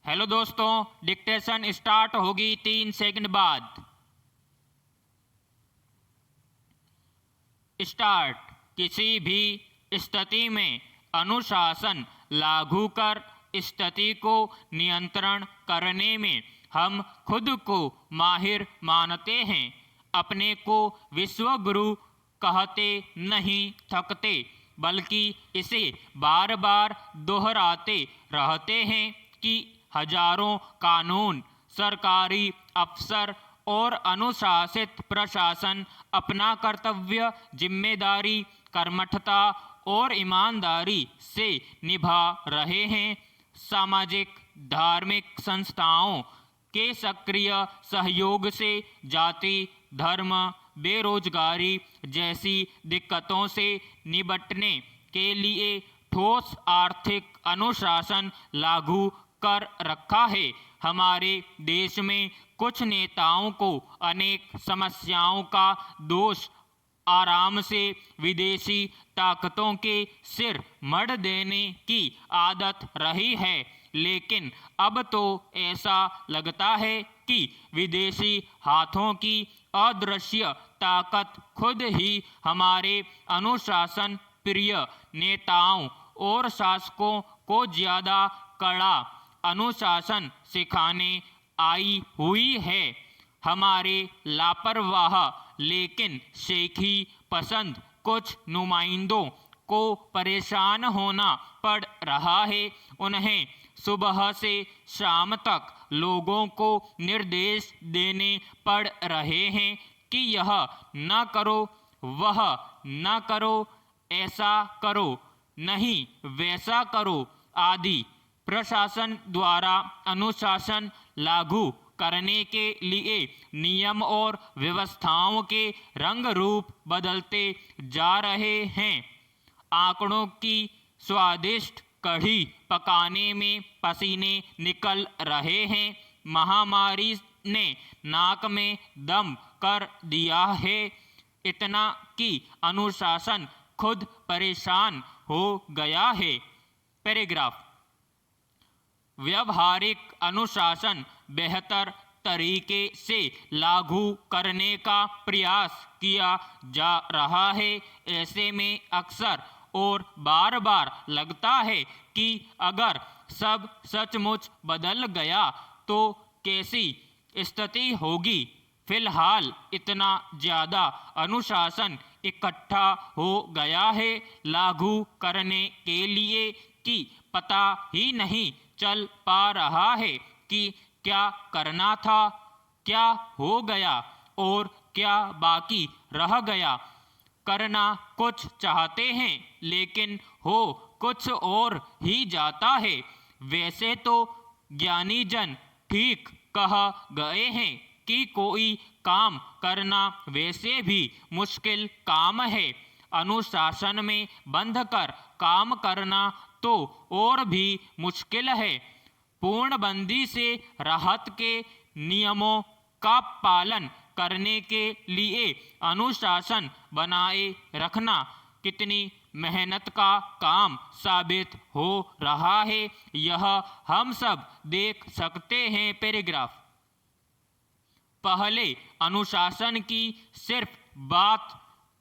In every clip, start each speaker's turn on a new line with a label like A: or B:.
A: Hello दोस्तों, dictation start होगी 3 second बाद। स्टार्ट। किसी भी स्थिति में अनुशासन लागू कर स्थिति को नियंत्रण करने में हम खुद को माहिर मानते हैं। अपने को विश्व गुरु कहते नहीं थकते, बल्कि इसे बार बार दोहराते रहते हैं कि हजारों कानून, सरकारी अफसर और अनुशासित प्रशासन अपना कर्तव्य जिम्मेदारी, कर्मठता और ईमानदारी से निभा रहे हैं। सामाजिक धार्मिक संस्थाओं के सक्रिय सहयोग से जाति, धर्म, बेरोजगारी जैसी दिक्कतों से निपटने के लिए ठोस आर्थिक अनुशासन लागू कर रखा है। हमारे देश में कुछ नेताओं को अनेक समस्याओं का दोष आराम से विदेशी ताकतों के सिर मढ़ देने की आदत रही है, लेकिन अब तो ऐसा लगता है कि विदेशी हाथों की अदृश्य ताकत खुद ही हमारे अनुशासन प्रिय नेताओं और शासकों को ज्यादा कड़ा अनुशासन सिखाने आई हुई है। हमारे लापरवाह लेकिन शेखी पसंद कुछ नुमाइंदों को परेशान होना पड़ रहा है। उन्हें सुबह से शाम तक लोगों को निर्देश देने पड़ रहे हैं कि यह न करो, वह न करो, ऐसा करो नहीं, वैसा करो आदि। प्रशासन द्वारा अनुशासन लागू करने के लिए नियम और व्यवस्थाओं के रंग रूप बदलते जा रहे हैं। आंकड़ों की स्वादिष्ट कढ़ी पकाने में पसीने निकल रहे हैं। महामारी ने नाक में दम कर दिया है, इतना कि अनुशासन खुद परेशान हो गया है। पैराग्राफ। व्यवहारिक अनुशासन बेहतर तरीके से लागू करने का प्रयास किया जा रहा है। ऐसे में अक्सर और बार बार लगता है कि अगर सब सचमुच बदल गया तो कैसी स्थिति होगी। फिलहाल इतना ज्यादा अनुशासन इकट्ठा हो गया है लागू करने के लिए कि पता ही नहीं चल पा रहा है कि क्या करना था, क्या हो गया और क्या बाकी रह गया। करना कुछ चाहते हैं लेकिन हो कुछ और ही जाता है। वैसे तो ज्ञानी जन ठीक कह गए हैं कि कोई काम करना वैसे भी मुश्किल काम है, अनुशासन में बंध कर काम करना तो और भी मुश्किल है। पूर्णबंदी से राहत के नियमों का पालन करने के लिए अनुशासन बनाए रखना कितनी मेहनत का काम साबित हो रहा है, यह हम सब देख सकते हैं। पैराग्राफ। पहले अनुशासन की सिर्फ बात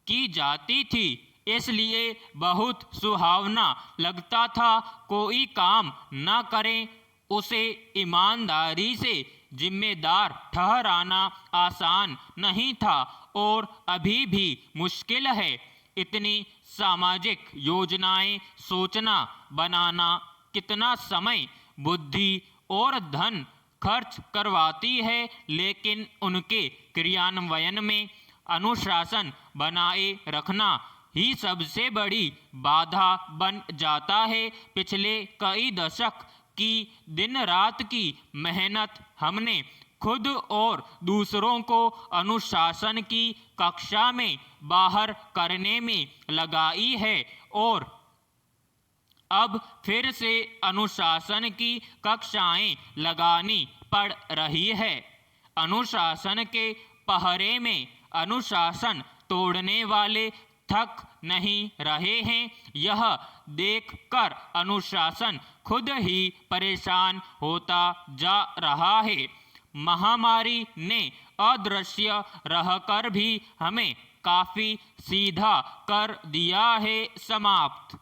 A: की जाती थी, इसलिए बहुत सुहावना लगता था। कोई काम न करें उसे ईमानदारी से जिम्मेदार ठहराना आसान नहीं था और अभी भी मुश्किल है। इतनी सामाजिक योजनाएं सोचना बनाना कितना समय, बुद्धि और धन खर्च करवाती है, लेकिन उनके क्रियान्वयन में अनुशासन बनाए रखना ही सबसे बड़ी बाधा बन जाता है। पिछले कई दशक की दिन रात की मेहनत हमने खुद और दूसरों को अनुशासन की कक्षा में बाहर करने में लगाई है और अब फिर से अनुशासन की कक्षाएं लगानी पड़ रही है। अनुशासन के पहरे में अनुशासन तोड़ने वाले थक नहीं रहे हैं। यह देखकर अनुशासन खुद ही परेशान होता जा रहा है। महामारी ने अदृश्य रहकर भी हमें काफी सीधा कर दिया है। समाप्त।